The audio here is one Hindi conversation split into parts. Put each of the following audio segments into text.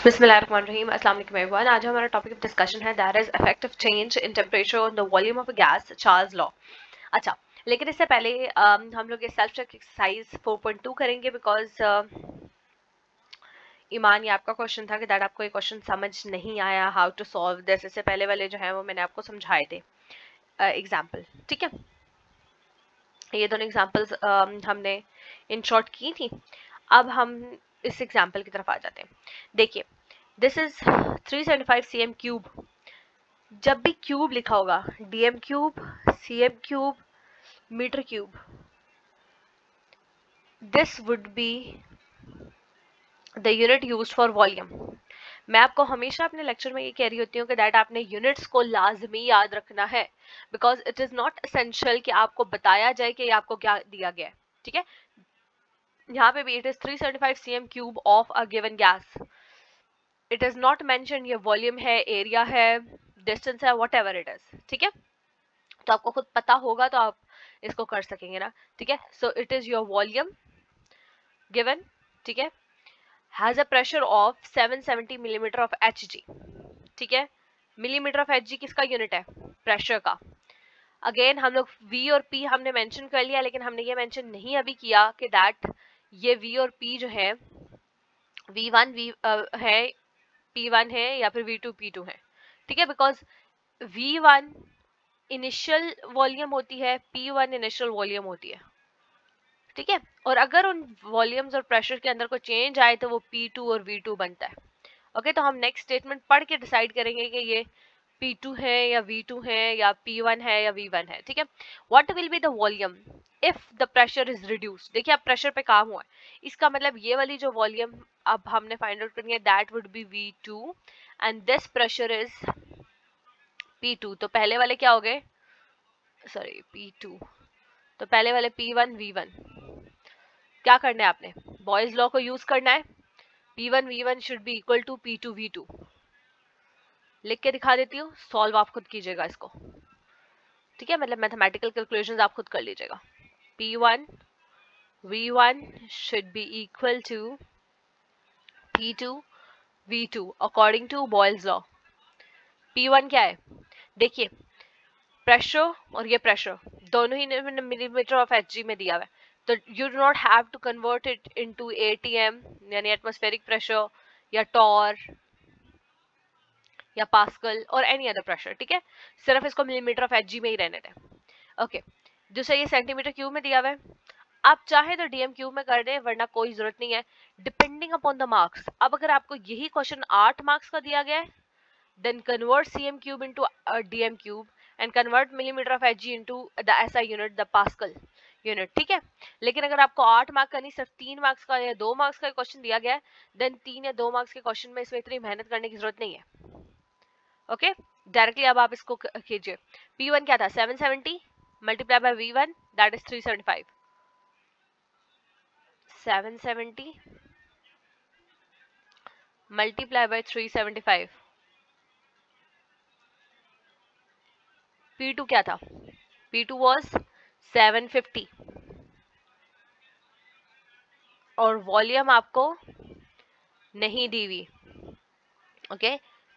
बिस्मिल्लाहिर्रहमानिर्रहीम अस्सलाम वालेकुम एवरीवन। आज हमारा टॉपिक ऑफ डिस्कशन है that is effect of change in temperature on the volume of a gas, Charles law. अच्छा, लेकिन इससे पहले हम लोग ये सेल्फ चेक एक्सरसाइज 4.2 करेंगे बिकॉज ईमान, ये आपका क्वेश्चन था कि दैट आपको ये क्वेश्चन समझ नहीं आया हाउ टू सॉल्व दिस। इससे पहले वाले जो है वो मैंने आपको समझाए थे एग्जाम्पल, ठीक है। ये दोनों एग्जाम्पल्स हमने इन शॉर्ट की थी। अब हम इस एग्जाम्पल की तरफ आ जाते हैं। देखिए, दिस इज 375 cm क्यूब। जब भी क्यूब लिखा होगा, dm cube, cm cube, metre cube, this would be the unit used for volume. मैं आपको हमेशा अपने लेक्चर में ये कह रही होती हूँ कि दैट आपने यूनिट्स को लाजमी याद रखना है because it is not essential कि आपको बताया जाए कि आपको क्या दिया गया है, ठीक है। यहाँ पे भी it is 375 cm cube of a given gas. It is not mention ये वॉल्यूम है, एरिया है, डिस्टेंस है, वट एवर इट इज, ठीक है। तो आपको खुद पता होगा तो आप इसको कर सकेंगे ना, ठीक है। So it is your volume given, ठीक है, has a pressure of 770 millimetre of Hg, ठीक है। मिलीमीटर ऑफ Hg किसका यूनिट है? प्रेशर का। अगेन हम लोग V और P हमने मेंशन कर लिया, लेकिन हमने ये मेंशन नहीं अभी किया कि दैट ये V और P जो है V1 है, P1 है या फिर V2 P2 है, ठीक है। बिकॉज V1 इनिशियल वॉल्यूम होती है, P1 इनिशियल वॉल्यूम होती है, ठीक है। और अगर उन वॉल्यूम्स और प्रेशर के अंदर कोई चेंज आए तो वो P2 और V2 बनता है। ओके, तो हम नेक्स्ट स्टेटमेंट पढ़ के डिसाइड करेंगे कि ये P2 है या V2 है या P1 है या V1 है, ठीक है। What will be the volume if the pressure is reduce. देखिए, अब प्रेशर पे काम हुआ है, इसका मतलब ये वाली जो वॉल्यूम अब हमने फाइंड आउट करनी है that would be V2 and this pressure is P2। तो पहले वाले क्या हो गए, सॉरी P2, तो पहले वाले P1 V1। क्या करना है आपने, बॉयज लॉ को यूज करना है। P1 V1 should be equal to P2 V2। लिख के दिखा देती हूँ, सॉल्व आप खुद कीजिएगा इसको, ठीक है। मतलब मैथमेटिकल कैलकुलेशंस आप खुद कर लीजिएगा। P1 V1 should be equal to P2 V2 according to Boyle's law. P1 क्या है, देखिए, प्रेशर और ये प्रेशर दोनों ही मिलीमीटर ऑफ Hg में दिया हुआ है, तो you do not have to convert it into ATM यानी एटमॉस्फेरिक प्रेशर या टॉर या पास्कल और एनी अदर प्रेशर, ठीक है। सिर्फ इसको मिलीमीटर ऑफ Hg में ही रहने दें। ओके, दूसरा ये सेंटीमीटर क्यूब में दिया हुआ है। आप चाहे तो डीएम क्यूब में कर दें, वरना कोई जरूरत नहीं है, डिपेंडिंग अपॉन द मार्क्स। अब अगर आपको यही क्वेश्चन 8 मार्क्स का दिया गया है, then convert cm cube into a dm cube and convert millimeter of Hg into the SI unit, the Pascal unit, ठीक है। लेकिन अगर आपको 8 मार्क्स का नहीं, सिर्फ 3 मार्क्स का या 2 मार्क्स का क्वेश्चन दिया गया है, देन 3 या 2 मार्क्स के क्वेश्चन में इसमें इतनी मेहनत करने की जरूरत नहीं है। ओके, डायरेक्टली अब आप इसको कीजिए। P1 क्या था, 770 multiply by V1 that is 375। 770 multiply by 375। P2 क्या था, P2 was 750 और वॉल्यूम आपको नहीं दी हुई। ओके,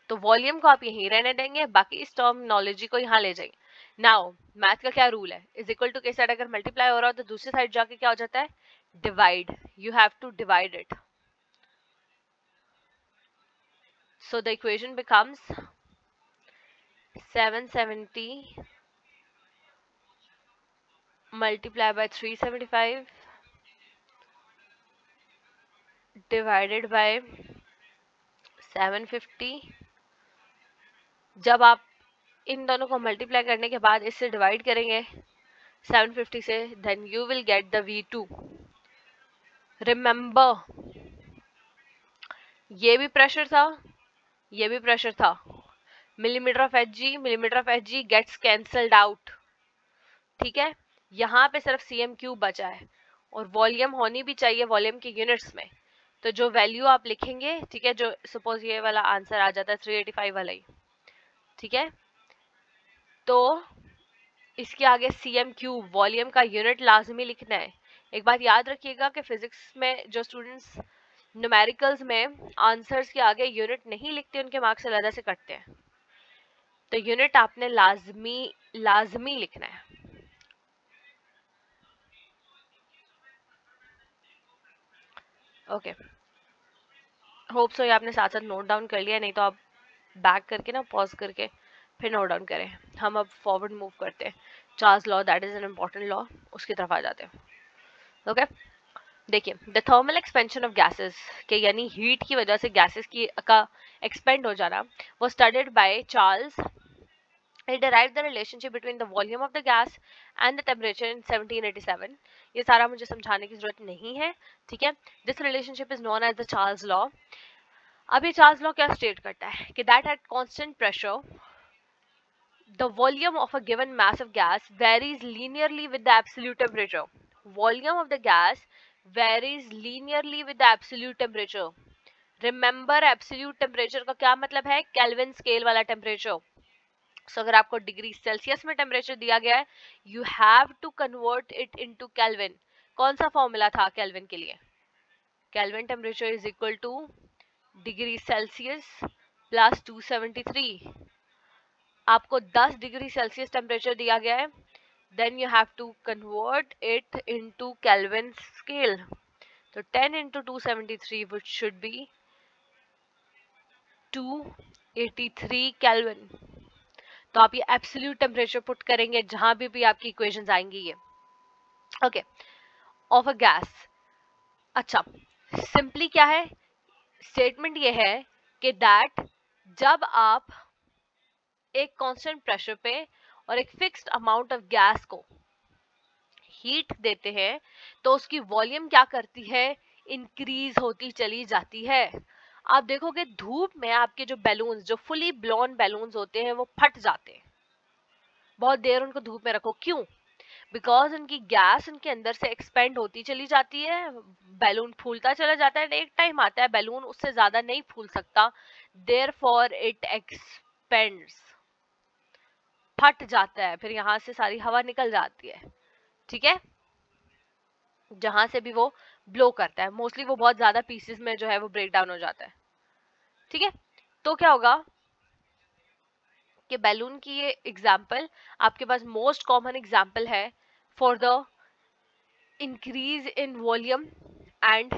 तो वॉल्यूम को आप यहीं रहने देंगे, बाकी इस टर्मिनोलॉजी को यहाँ ले जाएंगे। नाउ मैथ का क्या रूल है, इज इक्वल टू के साइड अगर मल्टीप्लाई हो रहा हो तो दूसरी साइड जाके क्या हो जाता है, divide. You have to divide it, so the equation becomes 770 multiplied by 375 divided by 750। जब आप इन दोनों को मल्टीप्लाई करने के बाद इससे डिवाइड करेंगे 750 से, then you will get the V2। Remember, ये भी प्रेशर था, ये भी प्रेशर था। Millimetre of Hg gets cancelled out, ठीक है। यहाँ पे सिर्फ cm क्यूब बचा है और वॉल्यूम होनी भी चाहिए वॉल्यूम की यूनिट्स में। तो जो वैल्यू आप लिखेंगे, ठीक है, जो सपोज ये वाला आंसर आ जाता है 385 वाला ही, ठीक है, तो इसके आगे cm क्यूब वॉल्यूम का यूनिट लाजमी लिखना है। एक बात याद रखिएगा कि फिजिक्स में जो स्टूडेंट्स न्यूमेरिकल्स में आंसर्स के आगे यूनिट नहीं लिखते, उनके मार्क्स अलग से कटते हैं, तो यूनिट आपने लाजमी लिखना है। ओके, होप सो ये आपने साथ साथ नोट डाउन कर लिया, नहीं तो आप बैक करके ना पॉज करके फिर नोट डाउन करें। हम अब फॉरवर्ड मूव करते हैं। Charles law, that is an important law, उसकी तरफ आ जाते हैं। ओके, देखिए the thermal expansion of gases के यानी हीट की वजह से गैसेस की का एक्सपेंड हो जाना वो studied by Charles. He derived the relationship between the volume of the gas and the temperature in 1787. ये सारा मुझे समझाने की जरूरत नहीं है, ठीक है। This relationship is known as the Charles law. अब ये चार्ल्स लॉ क्या स्टेट करता है कि that at constant pressure the volume of a given mass of gas varies linearly with the absolute temperature. Volume of the gas varies linearly with the absolute temperature. Remember absolute temperature का क्या मतलब है? केल्विन स्केल वाला टेम्परेचर। सो अगर आपको डिग्री सेल्सियस में टेम्परेचर दिया गया है, you have to convert it into kelvin. कौन सा फॉर्मूला था केल्विन के लिए? Kelvin temperature is equal to degree Celsius plus 273। आपको 10 डिग्री सेल्सियस टेम्परेचर दिया गया है, then you have to convert it into kelvin scale. तो 10 into 273 which should be 283 kelvin. तो आप ये एब्सोल्यूट टेम्परेचर पुट करेंगे जहां भी आपकी इक्वेशंस आएंगी ये। Okay, of a gas. अच्छा, सिंपली क्या है स्टेटमेंट? ये है कि दैट जब आप एक कांस्टेंट प्रेशर पे और एक फिक्स्ड अमाउंट ऑफ गैस को हीट देते हैं तो उसकी वॉल्यूम क्या करती है? इंक्रीज होती चली जाती है। आप देखोगे धूप में आपके जो बैलून्स, जो फुली ब्लोन बैलून्स होते हैं, वो फट जाते हैं। बहुत देर उनको धूप में रखो, क्यों? बिकॉज उनकी गैस उनके अंदर से एक्सपेंड होती चली जाती है, बैलून फूलता चला जाता है। एक टाइम आता है बैलून उससे ज्यादा नहीं फूल सकता, देयर फॉर इट एक्सपेंड्स, फट जाता है, फिर यहाँ से सारी हवा निकल जाती है, ठीक है। जहां से भी वो ब्लो करता है, मोस्टली वो बहुत ज्यादा पीसेस में जो है वो ब्रेक डाउन हो जाता है, ठीक है। तो क्या होगा कि बैलून की ये एग्जाम्पल आपके पास मोस्ट कॉमन एग्जाम्पल है for the increase in volume and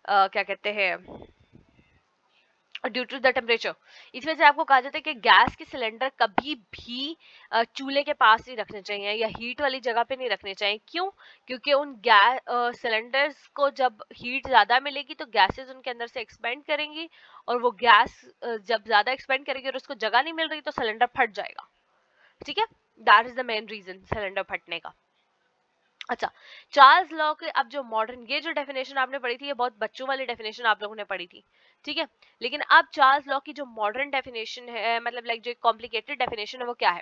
क्या कहते हैं ड्यू टू द टेम्परेचर। इस वजह से आपको कहा जाता है कि गैस के सिलेंडर कभी भी चूल्हे के पास नहीं रखने चाहिए या हीट वाली जगह पे नहीं रखने चाहिए। क्यों? क्योंकि उन गैस सिलेंडर्स को जब हीट ज्यादा मिलेगी तो गैसेस उनके अंदर से एक्सपेंड करेंगी, और वो गैस जब ज्यादा एक्सपेंड करेगी और उसको जगह नहीं मिल रही तो सिलेंडर फट जाएगा, ठीक है। That is the main reason cylinder फटने का। अच्छा, चार्ल्स लॉ के अब जो मॉडर्न, ये जो डेफिनेशन आपने पढ़ी थी ये बहुत बच्चों वाली डेफिनेशन आप लोगों ने पढ़ी थी, ठीक है। लेकिन अब चार्ल्स लॉ की जो मॉडर्न डेफिनेशन है, मतलब लाइक जो कॉम्प्लिकेटेड डेफिनेशन है, वो क्या है?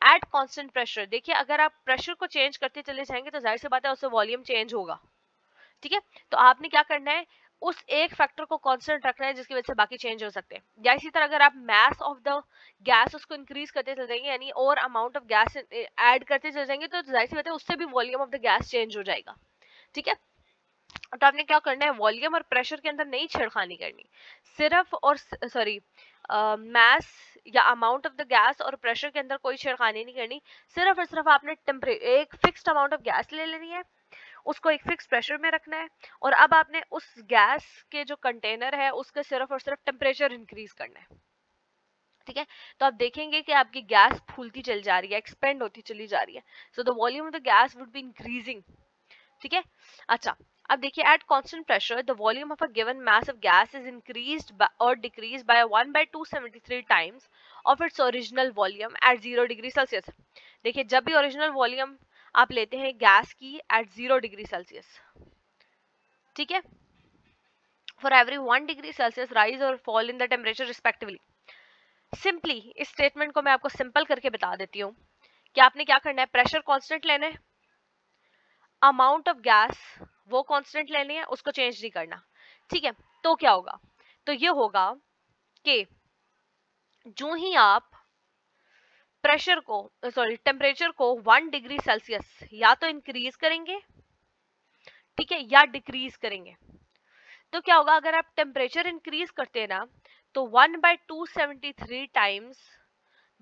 Eight constant pressure. देखिए अगर आप प्रेशर को चेंज करते चले जाएंगे तो जाहिर सी बात है उससे वॉल्यूम चेंज होगा, ठीक है। तो आपने क्या करना है, उस एक फैक्टर को कांस्टेंट रखना है जिसकी वजह से बाकी चेंज हो सकते हैं। या इसी तरह अगर आप मास ऑफ द गैस उसको इंक्रीज करते चले जाएंगे, यानी और अमाउंट ऑफ गैस ऐड करते चले जाएंगे, तो जाहिर सी बात है उससे भी volume of the gas change हो जाएगा, ठीक है। तो आपने क्या करना है, वॉल्यूम और प्रेशर के अंदर नहीं छेड़खानी करनी, सिर्फ और सॉरी मास या अमाउंट ऑफ द गैस और प्रेशर के अंदर कोई छेड़खानी नहीं करनी। सिर्फ और सिर्फ आपने एक फिक्स्ड अमाउंट ऑफ गैस ले लेनी है, उसको एक फिक्स प्रेशर में रखना है, और अब आपने उस गैस के जो कंटेनर है उसके सिर्फ और सिर्फ टेम्परेचर इंक्रीज करना है, ठीक है। तो आप देखेंगे कि आपकी गैस फूलती चली जा रही है, एक्सपेंड होती चली जा रही है, so the volume of the gas would be increasing, ठीक है। अच्छा, अब देखिए at constant pressure the volume of a given mass of gas is increased और decreased by 1/273 times of its original volume at 0 degree Celsius. देखिए जब भी ओरिजिनल वॉल्यूम आप लेते हैं गैस की एट 0 डिग्री सेल्सियस, ठीक है, for every 1 degree Celsius rise और fall in the temperature respectively. Simply इस स्टेटमेंट को मैं आपको सिंपल करके बता देती हूँ कि आपने क्या करना है, प्रेशर कांस्टेंट लेना है, अमाउंट ऑफ गैस वो कांस्टेंट लेनी है, उसको चेंज नहीं करना, ठीक है। तो क्या होगा, तो ये होगा कि जो ही आप प्रेशर को सॉरी टेम्परेचर को 1 डिग्री सेल्सियस या तो इंक्रीज करेंगे, ठीक है, या डिक्रीज करेंगे, तो क्या होगा, अगर आप टेम्परेचर इंक्रीज करते हैं ना, तो 1/273 टाइम्स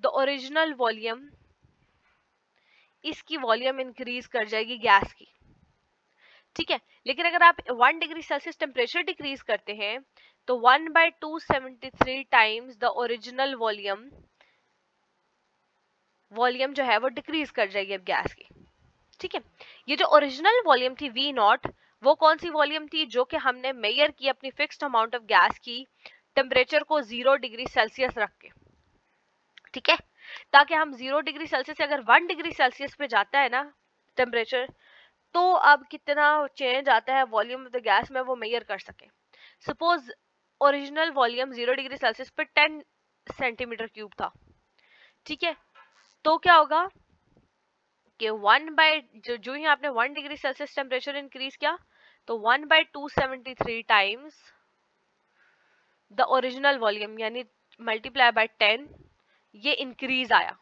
द ओरिजिनल वॉल्यूम, इसकी वॉल्यूम इंक्रीज कर जाएगी गैस की, ठीक है। लेकिन अगर आप 1 डिग्री सेल्सियस टेम्परेचर डिक्रीज करते हैं तो 1/273 times the original volume, volume जो है वो डिक्रीज कर जाएगी अब गैस की, ठीक है। ये जो ओरिजिनल वॉल्यूम थी वी नॉट, वो कौन सी वॉल्यूम थी, जो कि हमने मेजर की अपनी फिक्स्ड अमाउंट ऑफ गैस की टेम्परेचर को 0 डिग्री सेल्सियस रख के, ठीक है। ताकि हम 0 डिग्री सेल्सियस से अगर 1 डिग्री सेल्सियस पे जाता है ना टेम्परेचर, तो अब कितना चेंज आता है वॉल्यूम ऑफ द गैस में वो मेजर कर सके। Suppose original volume 0 degree Celsius पे 10 सेंटीमीटर क्यूब था, ठीक है। तो क्या होगा कि 1 बाय जो ही आपने 1 डिग्री सेल्सियस टेम्परेचर इंक्रीज किया, तो 1/273 टाइम्स द ओरिजिनल वॉल्यूम, यानी मल्टीप्लाई बाय 10, ये इंक्रीज आया।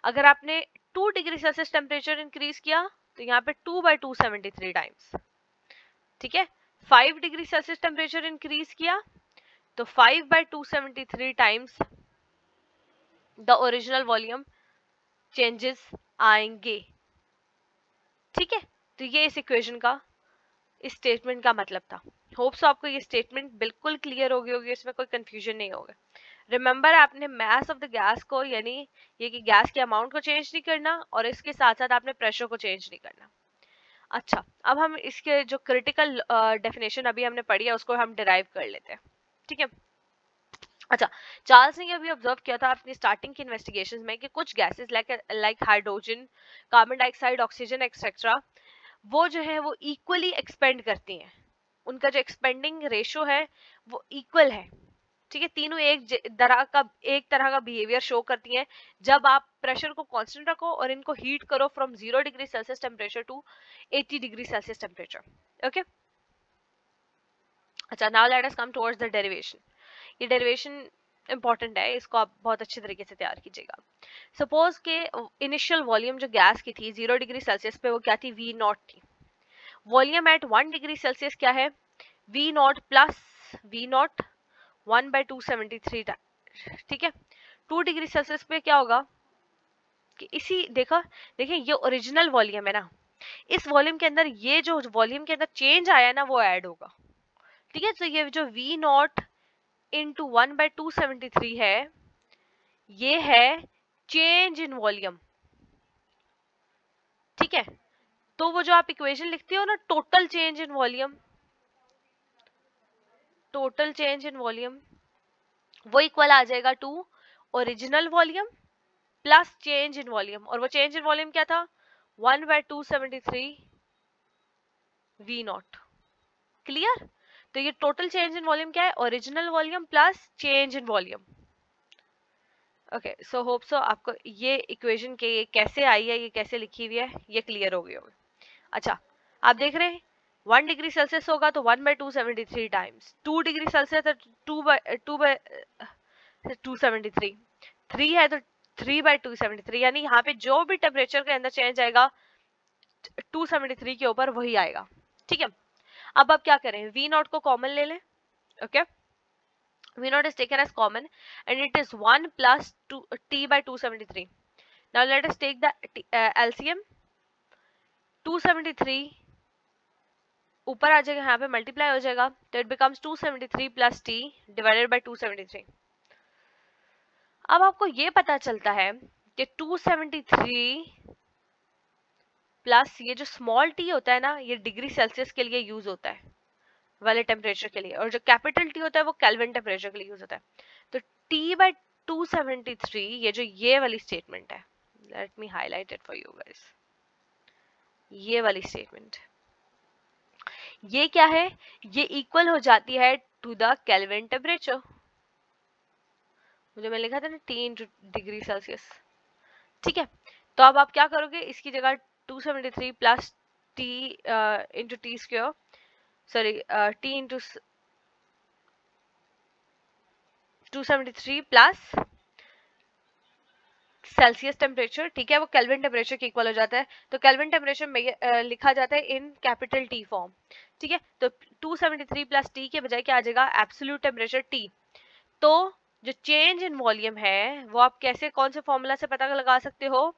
अगर आपने 2 डिग्री सेल्सियस टेम्परेचर इंक्रीज किया, तो यहाँ पे 2/273 टाइम्स, ठीक है। 5 डिग्री सेल्सियस टेम्परेचर इंक्रीज किया, तो 5/273 times the original volume changes आएंगे, ठीक है। तो ये इस इक्वेशन का, इस स्टेटमेंट का मतलब था। होप्स आपको ये स्टेटमेंट बिल्कुल क्लियर हो गई होगी, इसमें कोई कंफ्यूजन नहीं होगा। रिमेंबर, आपने मास ऑफ द गैस को, यानी ये कि गैस के अमाउंट को चेंज नहीं करना, और इसके साथ साथ आपने प्रेशर को चेंज नहीं करना। अच्छा, अब हम इसके जो क्रिटिकल डेफिनेशन अभी हमने पढ़ी है उसको हम डिराइव कर लेते हैं, ठीक है। अच्छा, चार्ल्स ने ये भी ऑब्जर्व किया था अपनी स्टार्टिंग की इन्वेस्टिगेशंस में कि कुछ gases like hydrogen, carbon dioxide, oxygen etcetera, वो जो है वो इक्वली एक्सपेंड करती हैं, उनका जो एक्सपेंडिंग रेशो है वो इक्वल है, ठीक है। तीनों एक तरह का बिहेवियर शो करती हैं जब आप प्रेशर को कांस्टेंट रखो और इनको हीट करो from 0 degree Celsius temperature to 80 degree Celsius temperature, okay. अच्छा, now let us come towards the derivation. ये डेरिवेशन इंपॉर्टेंट है, इसको आप बहुत अच्छे तरीके से तैयार कीजिएगा। सपोज के इनिशियल वॉल्यूम जो गैस की थी 0 डिग्री सेल्सियस पे, वो क्या थी, वी नॉट थी। वॉल्यूम एट 1 डिग्री सेल्सियस क्या है, V naught plus V naught 1/273, ठीक है। 2 डिग्री सेल्सियस पे क्या होगा कि देखिए ये ओरिजिनल वॉल्यूम है ना, इस वॉल्यूम के अंदर ये जो वॉल्यूम के अंदर चेंज आया ना वो ऐड होगा, ठीक है। तो ये जो वी नॉट इंटू 1/273 है, ये है चेंज इन वॉल्यूम, ठीक है। तो वो जो आप इक्वेशन लिखते हो ना, total change in volume, total change in volume, वो इक्वल आ जाएगा to original volume plus change in volume, और वो चेंज इन वॉल्यूम क्या था, 1/273 वी नॉट, क्लियर। तो ये टोटल चेंज इन वॉल्यूम क्या है, original volume plus change in volume, okay. So hope so आपको ये इक्वेशन के ये कैसे आई है, ये कैसे लिखी हुई है, ये क्लियर हो गई होगी। अच्छा, आप देख रहे हैं 1 डिग्री सेल्सियस होगा तो 1/273 टाइम्स, 2 डिग्री सेल्सियस है तो 2/273, 3 है तो 3/273, यानी यहाँ पे जो भी टेम्परेचर के अंदर चेंज आएगा 273 के ऊपर वही आएगा, ठीक है। अब आप क्या करें, वी नॉट को कॉमन ले लें, okay. V naught is taken as common and it is 1 plus T/273. Now let us take the LCM. 273 ऊपर आ जाएगा, यहाँ पे मल्टीप्लाई हो जाएगा, तो it becomes 273 plus T divided by 273। अब आपको ये पता चलता है कि 273 प्लस ये जो स्मॉल t होता है ना, ये डिग्री सेल्सियस के लिए यूज होता है वाले टेम्परेचर के लिए, और जो कैपिटल T होता है वो केल्विन टेम्परेचर के लिए यूज होता है। तो T/273, ये जो ये वाली स्टेटमेंट है, let me highlight it for you guys, ये वाली स्टेटमेंट, ये क्या है, ये इक्वल हो जाती है टू द केल्विन टेम्परेचर, मुझे मैं लिखा था ना T डिग्री सेल्सियस, ठीक है। तो अब आप क्या करोगे, इसकी जगह 273 plus T into T square, sorry T into 273 plus Celsius temperature, ठीक है, वो केल्विन टेम्परेचर के इक्वल हो जाता है। तो केल्विन टेम्परेचर में लिखा जाता है इन कैपिटल टी फॉर्म, ठीक है। तो 273 प्लस टी के बजाय क्या आ जाएगा, एब्सोल्यूट टेम्परेचर टी। तो जो चेंज इन वॉल्यूम है वो आप कैसे, कौन से फॉर्मूला से पता लगा सकते हो,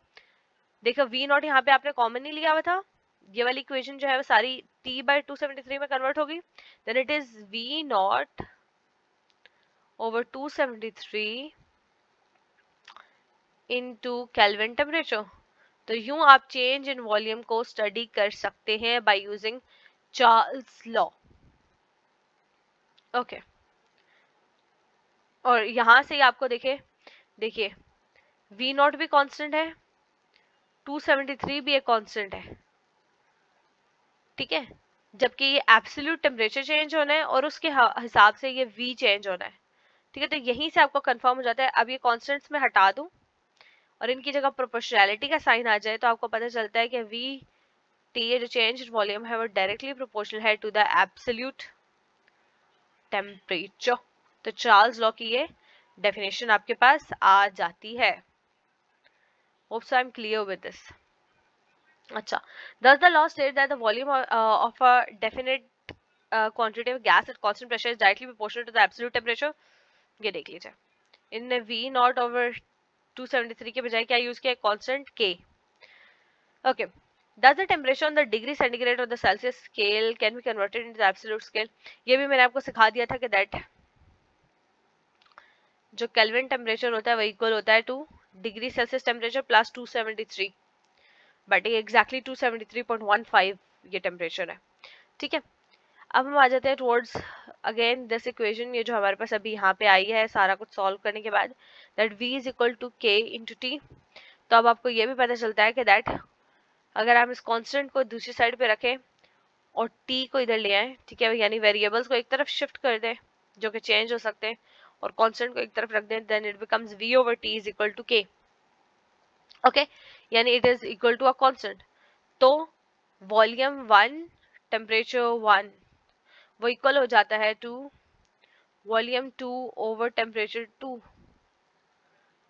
देखो वी नॉट यहाँ पे आपने कॉमन नहीं लिया हुआ था, ये वाली इक्वेशन जो है वो सारी टी बाई 273 में कन्वर्ट होगी, then it is V naught over 273 into kelvin temperature. तो यूं आप चेंज इन वॉल्यूम को स्टडी कर सकते हैं by using Charles law. Okay, और यहां से ही आपको देखिए वी नॉट भी कांस्टेंट है, 273 भी एक कांस्टेंट है, ठीक है, जबकि ये एब्सोल्यूट टेम्परेचर चेंज होना है और उसके हिसाब से ये वी चेंज होना है, ठीक है। तो यहीं से आपको कंफर्म हो जाता है। अब ये कॉन्स्टेंट्स में हटा दूं और इनकी जगह प्रोपोर्शनैलिटी का साइन आ जाए तो आपको पता चलता है कि वी टी, ये जो चेंज वॉल्यूम है वो डायरेक्टली प्रोपोर्शनल है टू द एब्सोल्यूट टेम्परेचर। तो चार्ल्स लॉ की ये डेफिनेशन आपके पास आ जाती है। Hope so I am clear with this. अच्छा, does the law state that the volume of a definite quantity of gas at constant pressure is directly proportional to the absolute temperature? ये देख लीजिए, इनने V नॉट ओवर 273 के बजाय क्या यूज किया, constant K। Okay, does the temperature on the degree centigrade or the Celsius scale can be converted into the absolute scale? ये भी मैंने आपको सिखा दिया था कि दैट जो केल्विन टेम्परेचर होता है वो इक्वल होता है to degree Celsius temperature plus 273, but ये एग्जैक्टली 273.15 ये टेम्परेचर है, ठीक है। अब हम आ जाते हैं टुवर्ड्स अगेन दिस इक्वेशन, ये जो हमारे पास अभी यहाँ पे आई है सारा कुछ सॉल्व करने के बाद, that v is equal to k into T. तो अब आपको ये भी पता चलता है कि दैट अगर हम इस कांस्टेंट को दूसरी साइड पे रखें और t को इधर ले आए, ठीक है, यानी वेरिएबल्स को एक तरफ शिफ्ट कर दें जो कि चेंज हो सकते हैं और कांस्टेंट को एक तरफ रख दें, then it becomes v over t is equal to k। Okay, यानी it is equal to a constant. तो वॉल्यूम 1 टेम्परेचर 1 वो इक्वल हो जाता है टू वॉल्यूम 2 ओवर टेम्परेचर 2,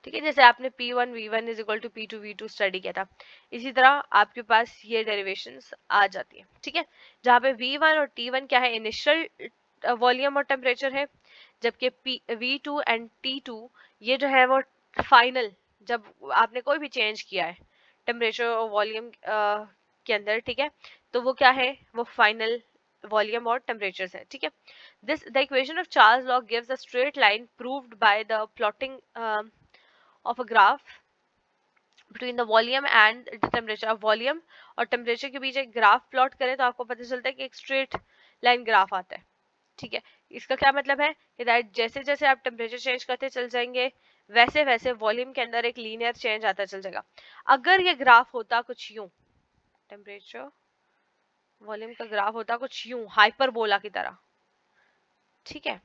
ठीक है, जैसे आपने P1 V1 is equal to P2 V2 study किया था, इसी तरह आपके पास ये डेरिवेशंस आ जाती है, ठीक है, जहाँ पे V1 और T1 क्या है, इनिशियल वॉल्यूम और टेम्परेचर है, जबकि V2 एंड T2 ये जो है वो फाइनल, जब आपने कोई भी चेंज किया है टेम्परेचर और वॉल्यूम के अंदर, ठीक है, तो वो क्या है, वो फाइनल वॉल्यूम और टेम्परेचर है, ठीक है। This the equation of Charles law gives a straight line proved by the plotting of a graph between the volume and the temperature. अब वॉल्यूम और टेम्परेचर के बीच एक ग्राफ प्लॉट करें तो आपको पता चलता है कि एक स्ट्रेट लाइन ग्राफ आता है, ठीक है। इसका क्या मतलब है कि दैट जैसे जैसे आप टेम्परेचर चेंज करते चल जाएंगे वैसे वैसे वॉल्यूम के अंदर एक लीनियर चेंज आता चल जाएगा। अगर ये ग्राफ होता कुछ यूं, टेम्परेचर वॉल्यूम का ग्राफ होता कुछ यूं हाइपरबोला की तरह, ठीक है,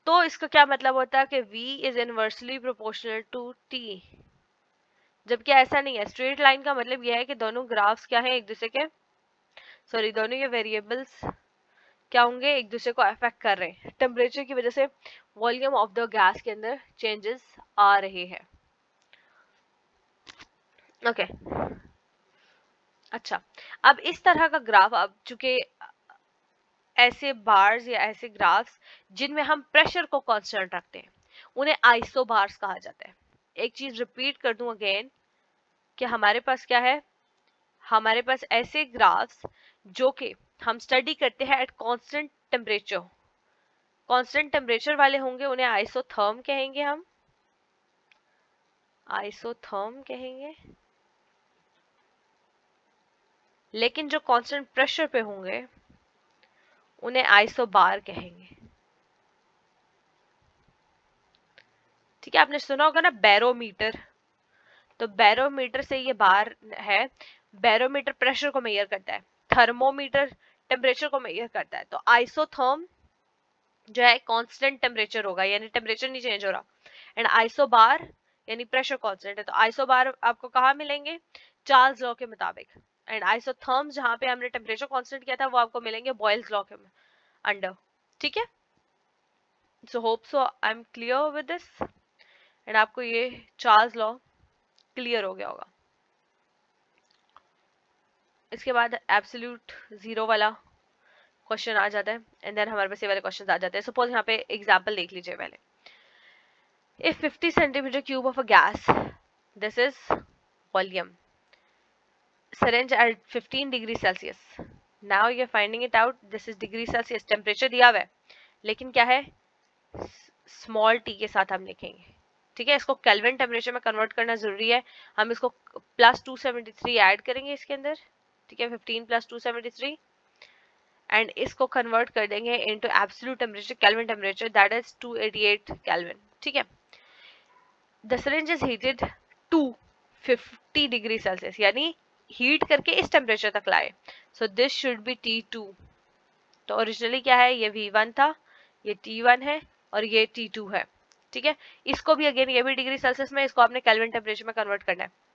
तो इसका क्या मतलब होता है कि v is inversely proportional to t, जबकि ऐसा नहीं है। स्ट्रेट लाइन का मतलब यह है कि दोनों ग्राफ्स क्या है, एक दूसरे के, सॉरी, दोनों ये वेरिएबल्स क्या होंगे, एक दूसरे को अफेक्ट कर रहे हैं, टेम्परेचर की वजह से वॉल्यूम ऑफ द गैस के अंदर चेंजेस आ रहे हैं। ओके, अच्छा, अब इस तरह का ग्राफ, अब चूंकि ऐसे बार्स या ऐसे ग्राफ्स जिनमें हम प्रेशर को कांस्टेंट रखते हैं उन्हें आइसोबार्स कहा जाता है। एक चीज रिपीट कर दूं अगेन कि हमारे पास क्या है, हमारे पास ऐसे ग्राफ्स जो कि हम स्टडी करते हैं at constant temperature, constant temperature वाले होंगे उन्हें आइसोथर्म कहेंगे, हम आइसोथर्म कहेंगे। लेकिन जो कांस्टेंट प्रेशर पे होंगे उन्हें आइसोबार कहेंगे, ठीक है। आपने सुना होगा ना बैरोमीटर, तो बैरोमीटर से ये बार है, बैरोमीटर प्रेशर को मेजर करता है, थर्मोमीटर टेम्परेचर को मेजर करता है। तो आइसोथर्म जो है कांस्टेंट टेम्परेचर होगा, यानी टेम्परेचर नहीं चेंज हो रहा, एंड आइसोबार यानी प्रेशर कांस्टेंट है। तो आइसोबार आपको कहाँ मिलेंगे, चार्ल्स लॉ के मुताबिक, एंड आइसोथर्म्स जहां पे हमने टेम्परेचर कांस्टेंट किया था वो आपको मिलेंगे बॉयल्स लॉ के अंडर, ठीक है। So hope so I am clear with this, and आपको ये चार्ल्स लॉ क्लियर हो गया होगा। इसके बाद एब्सोल्यूट जीरो वाला क्वेश्चन आ जाता है एंड देन हमारे पास ये वाले क्वेश्चन आ जाते हैं। सपोज यहाँ पे एग्जाम्पल देख लीजिए पहले। If 50 centimeter cube of a gas, this is volume, syringe at 15 degree Celsius. Now you're finding it out. This is degree Celsius. Temperature दिया हुआ है लेकिन क्या है, स्मॉल टी के साथ हम लिखेंगे। ठीक है, इसको केल्विन टेम्परेचर में कन्वर्ट करना जरूरी है। हम इसको प्लस 273 ऐड करेंगे इसके अंदर। ठीक है, 15 प्लस 273 एंड इसको कन्वर्ट कर देंगे into absolute temperature, kelvin temperature, that is 288 kelvin. ठीक है, the syringe is heated to 50 degree Celsius, यानी हीट करके इस टेम्परेचर तक लाए। So this should be T2। तो ओरिजिनली क्या है, ये V1 था, ये T1 है और ये T2 है। ठीक है, इसको भी अगेन ये भी डिग्री सेल्सियस में, इसको आपने केल्विन टेम्परेचर में कन्वर्ट करना है।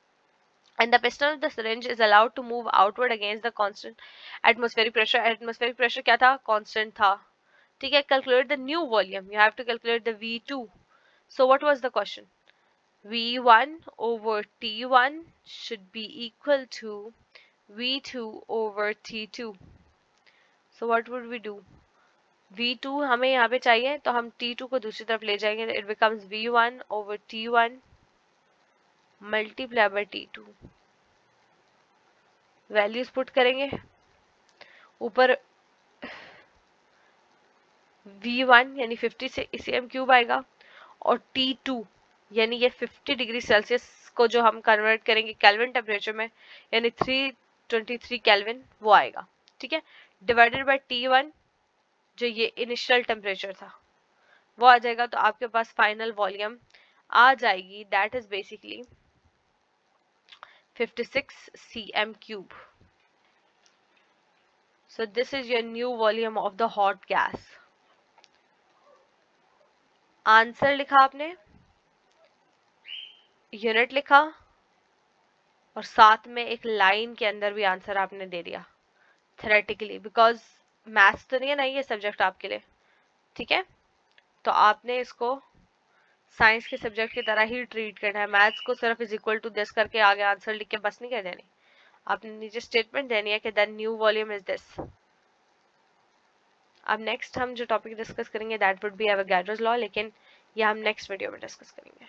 And the piston of the syringe is allowed to move outward against the constant atmospheric pressure. Atmospheric pressure क्या था, constant था। ठीक है, calculate the new volume. You have to calculate the V2. So what was the question? V1 over T1 should be equal to V2 over T2. So what would we do? V2 हमें यहाँ पे चाहिए तो हम T2 को दूसरी तरफ ले जाएंगे। It becomes V1 over T1 multiplied by T2. Values put करेंगे, ऊपर V1 यानी 50 से cm क्यूब आएगा और T2 यानी ये 50 डिग्री सेल्सियस को जो हम कन्वर्ट करेंगे केल्विन टेम्परेचर में यानी 323 केल्विन वो आएगा। ठीक है, डिवाइडेड बाय T1 जो ये इनिशियल टेम्परेचर था वो आ जाएगा। तो आपके पास फाइनल वॉल्यूम आ जाएगी, that is basically 56 cm cube. So this is your new volume of the hot gas. Answer लिखा आपने, यूनिट लिखा और साथ में एक लाइन के अंदर भी आंसर आपने दे दिया थ्योरेटिकली, बिकॉज मैथ्स तो नहीं है ना ये सब्जेक्ट आपके लिए। ठीक है, तो आपने इसको साइंस के सब्जेक्ट की तरह ही ट्रीट करना है। मैथ्स को सिर्फ इज इक्वल टू दिस करके आगे आंसर लिख के बस नहीं कर देनी, आपने नीचे स्टेटमेंट देनी है कि the new volume is this. अब नेक्स्ट हम जो टॉपिक डिस्कस करेंगे that would be Avogadro's law, लेकिन ये हम नेक्स्ट वीडियो में डिस्कस करेंगे।